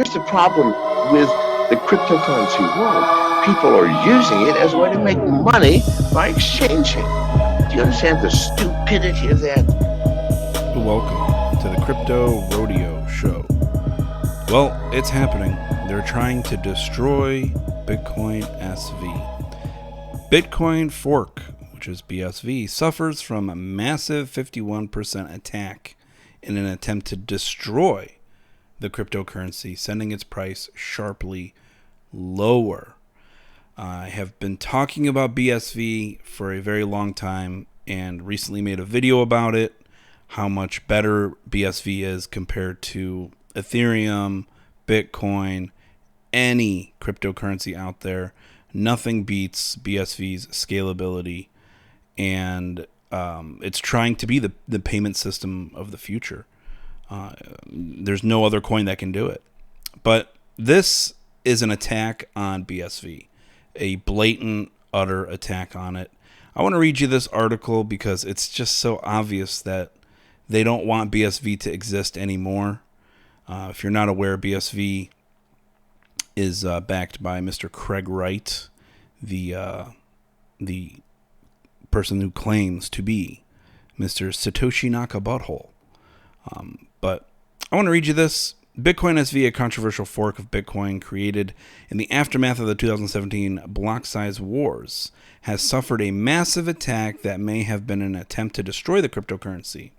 Here's the problem with the cryptocurrency world. People are using it as a way to make money by exchanging. Do you understand the stupidity of that? Welcome to the Crypto Rodeo Show. Well, it's happening. They're trying to destroy Bitcoin SV. Bitcoin Fork, which is BSV, suffers from a massive 51% attack in an attempt to destroy the cryptocurrency, sending its price sharply lower. I have been talking about BSV for a very long time and recently made a video about it, how much better BSV is compared to Ethereum, Bitcoin, any cryptocurrency out there. Nothing beats BSV's scalability, and it's trying to be the payment system of the future. There's no other coin that can do it. But this is an attack on BSV, a blatant, utter attack on it. I want to read you this article because it's just so obvious that they don't want BSV to exist anymore. If you're not aware, BSV is backed by Mr. Craig Wright, the person who claims to be Mr. Satoshi Naka. But I want to read you this. Bitcoin SV, a controversial fork of Bitcoin created in the aftermath of the 2017 block size wars, has suffered a massive attack that may have been an attempt to destroy the cryptocurrency.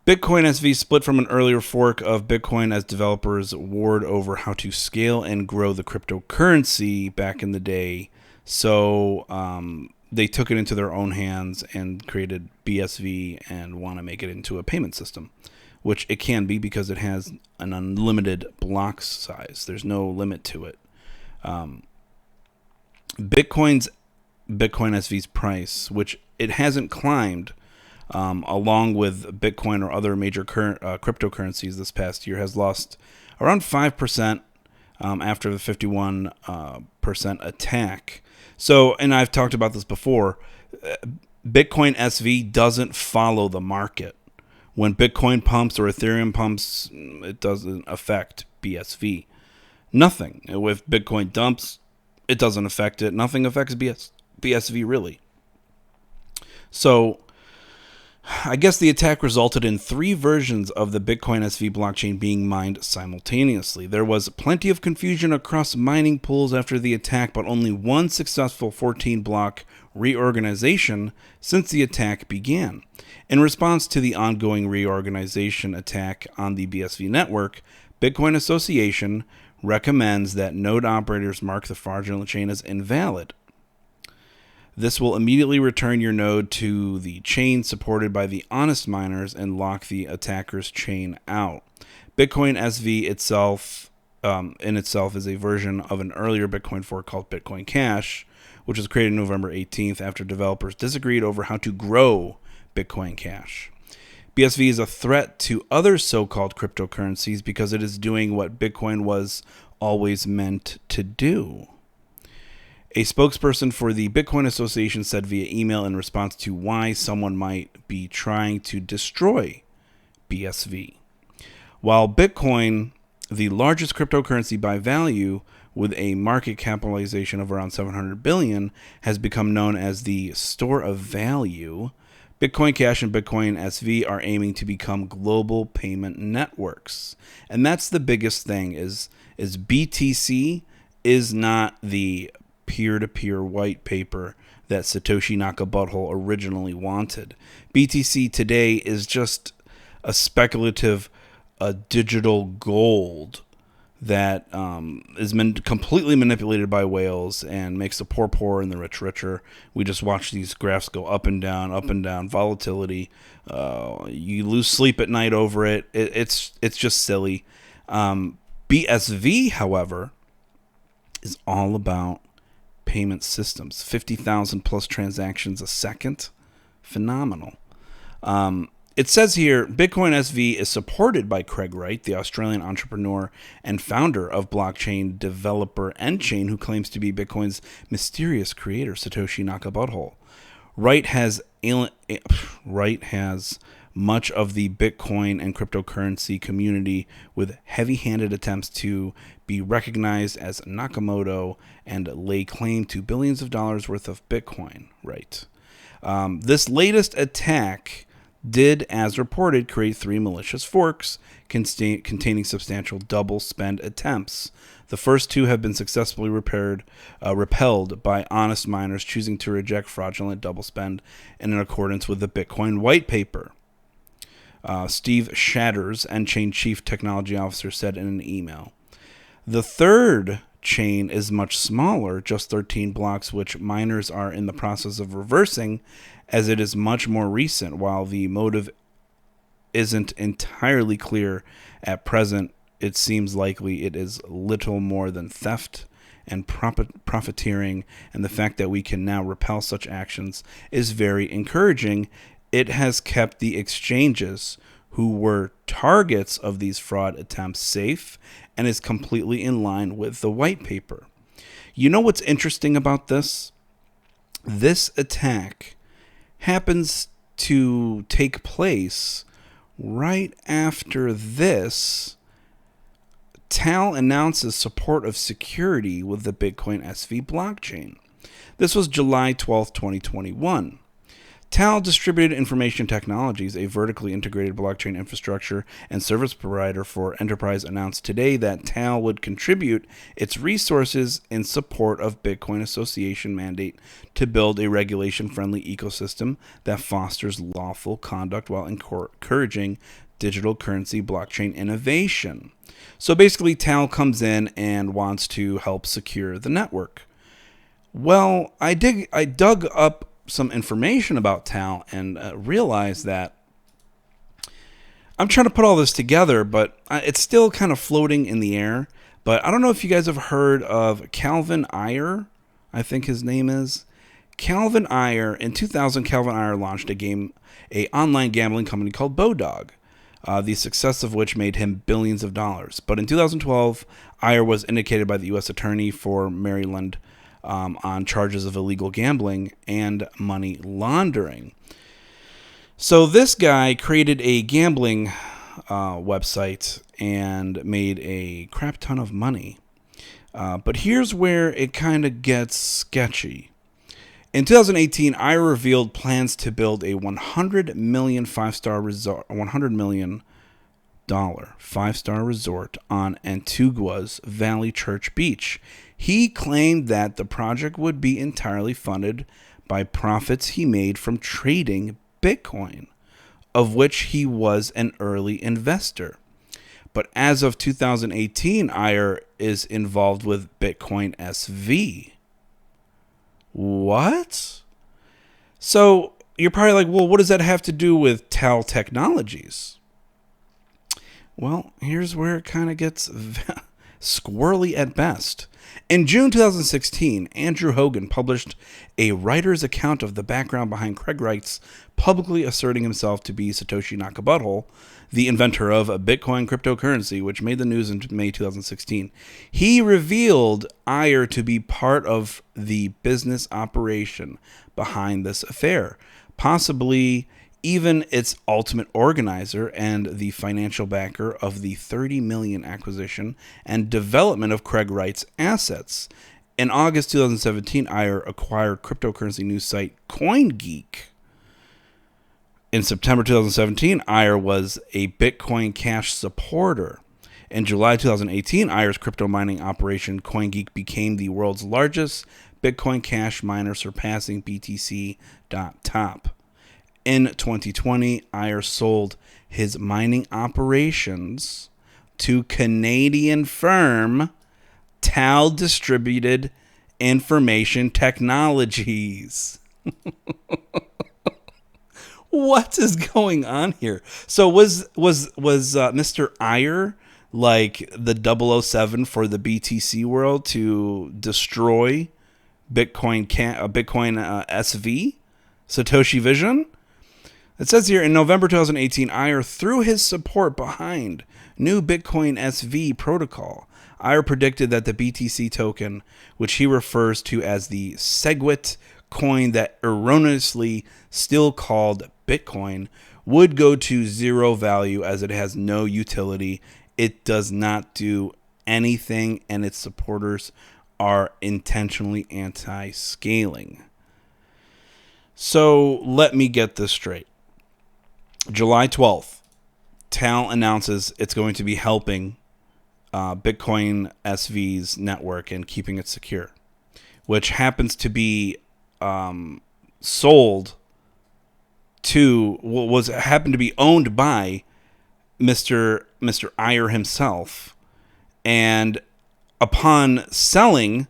Bitcoin SV split from an earlier fork of Bitcoin as developers warred over how to scale and grow the cryptocurrency back in the day. So they took it into their own hands and created BSV and want to make it into a payment system, which it can be because it has an unlimited block size. There's no limit to it. Bitcoin SV's price, which it hasn't climbed, along with Bitcoin or other major cryptocurrencies this past year, has lost around 5% after the 51% attack. So, and I've talked about this before, Bitcoin SV doesn't follow the market. When Bitcoin pumps or Ethereum pumps, it doesn't affect BSV. Nothing. If Bitcoin dumps, it doesn't affect it. Nothing affects BSV really. So, I guess the attack resulted in 3 versions of the Bitcoin SV blockchain being mined simultaneously. There was plenty of confusion across mining pools after the attack, but only one successful 14-block reorganization since the attack began. In response to the ongoing reorganization attack on the BSV network, Bitcoin Association recommends that node operators mark the fraudulent chain as invalid. This will immediately return your node to the chain supported by the honest miners and lock the attacker's chain out. Bitcoin SV itself, in itself, is a version of an earlier Bitcoin fork called Bitcoin Cash, which was created November 18th after developers disagreed over how to grow Bitcoin Cash. BSV is a threat to other so-called cryptocurrencies because it is doing what Bitcoin was always meant to do. A spokesperson for the Bitcoin Association said via email in response to why someone might be trying to destroy BSV. While Bitcoin, the largest cryptocurrency by value with a market capitalization of around $700 billion, has become known as the store of value, Bitcoin Cash and Bitcoin SV are aiming to become global payment networks. And that's the biggest thing is BTC is not the peer-to-peer white paper that Satoshi Naka originally wanted. BTC today is just a speculative digital gold that is completely manipulated by whales and makes the poor poorer and the rich richer. We just watch these graphs go up and down, volatility. You lose sleep at night over it. It's just silly. BSV, however, is all about payment systems. 50,000 plus transactions a second. Phenomenal. It says here, Bitcoin SV is supported by Craig Wright, the Australian entrepreneur and founder of blockchain developer Nchain, who claims to be Bitcoin's mysterious creator, Satoshi Naka. Wright has much of the Bitcoin and cryptocurrency community with heavy-handed attempts to be recognized as Nakamoto and lay claim to billions of dollars worth of Bitcoin. Right. This latest attack did, as reported, create 3 malicious forks containing substantial double spend attempts. The first 2 have been successfully repelled by honest miners choosing to reject fraudulent double spend in accordance with the Bitcoin white paper. Steve Shatters, Enchain Chief Technology Officer, said in an email. The third chain is much smaller, just 13 blocks, which miners are in the process of reversing, as it is much more recent. While the motive isn't entirely clear at present, it seems likely it is little more than theft and profiteering, and the fact that we can now repel such actions is very encouraging. It has kept the exchanges who were targets of these fraud attempts safe and is completely in line with the white paper. You know what's interesting about this? This attack happens to take place right after this. Tal announces support of security with the Bitcoin SV blockchain. This was July 12th, 2021. Tal Distributed Information Technologies, a vertically integrated blockchain infrastructure and service provider for enterprise, announced today that Tal would contribute its resources in support of Bitcoin Association mandate to build a regulation-friendly ecosystem that fosters lawful conduct while encouraging digital currency blockchain innovation. So basically, Tal comes in and wants to help secure the network. Well, I dug up some information about Tal and realized that I'm trying to put all this together, but it's still kind of floating in the air. But I don't know if you guys have heard of Calvin Ayre, I think his name is. Calvin Ayre, in 2000, Calvin Ayre launched a online gambling company called Bodog, the success of which made him billions of dollars. But in 2012, Ayre was indicated by the U.S. Attorney for Maryland on charges of illegal gambling and money laundering. So this guy created a gambling website and made a crap ton of money. But here's where it kind of gets sketchy. In 2018, Ayre revealed plans to build a $100 million five-star resort on Antigua's Valley Church Beach. He claimed that the project would be entirely funded by profits he made from trading Bitcoin, of which he was an early investor. But as of 2018, Ayre is involved with Bitcoin SV. What? So you're probably like, well, what does that have to do with Tal Technologies? Well, here's where it kind of gets squirrely at best. In June 2016, Andrew Hogan published a writer's account of the background behind Craig Wright's publicly asserting himself to be Satoshi Nakamoto, the inventor of a Bitcoin cryptocurrency, which made the news in May 2016. He revealed Ayre to be part of the business operation behind this affair, possibly even its ultimate organizer and the financial backer of the $30 million acquisition and development of Craig Wright's assets. In August 2017, Ayre acquired cryptocurrency news site CoinGeek. In September 2017, Ayre was a Bitcoin Cash supporter. In July 2018, Ayre's crypto mining operation CoinGeek became the world's largest Bitcoin Cash miner, surpassing BTC.top. In 2020, Ayre sold his mining operations to Canadian firm Tal Distributed Information Technologies. What is going on here? So was Mr. Ayre like the 007 for the BTC world to destroy Bitcoin SV, Satoshi Vision? It says here, in November 2018, Ayre threw his support behind new Bitcoin SV protocol. Ayre predicted that the BTC token, which he refers to as the SegWit coin that erroneously still called Bitcoin, would go to zero value as it has no utility. It does not do anything, and its supporters are intentionally anti-scaling. So let me get this straight. July 12th, TAL announces it's going to be helping Bitcoin SV's network and keeping it secure, which happens to be sold to happened to be owned by Mr. Ayre himself, and upon selling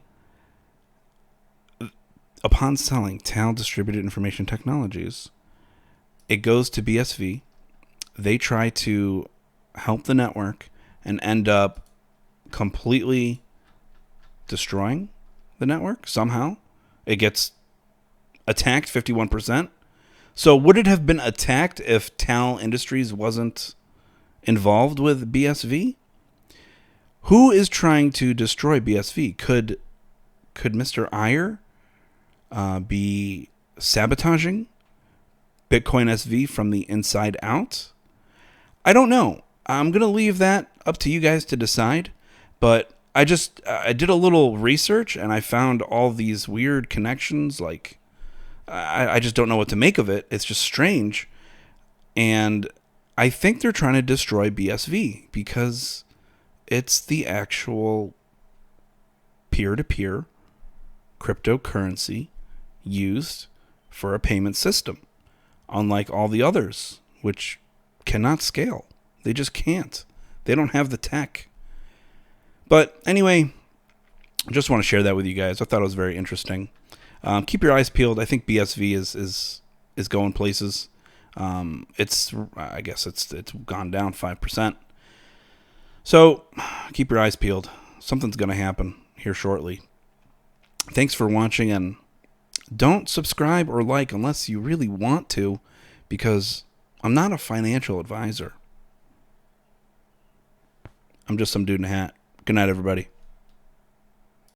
TAL Distributed Information Technologies, it goes to BSV. They try to help the network and end up completely destroying the network somehow. It gets attacked 51%. So would it have been attacked if TAL Industries wasn't involved with BSV? Who is trying to destroy BSV? Could Mr. Ayre be sabotaging Bitcoin SV from the inside out? I don't know. I'm going to leave that up to you guys to decide. But I did a little research and I found all these weird connections. Like, I just don't know what to make of it. It's just strange. And I think they're trying to destroy BSV because it's the actual peer-to-peer cryptocurrency used for a payment system, unlike all the others, which cannot scale. They just can't. They don't have the tech. But anyway, just want to share that with you guys. I thought it was very interesting. Keep your eyes peeled. I think BSV is going places. I guess it's gone down 5%. So keep your eyes peeled. Something's going to happen here shortly. Thanks for watching, and don't subscribe or like unless you really want to, because I'm not a financial advisor. I'm just some dude in a hat. Good night, everybody.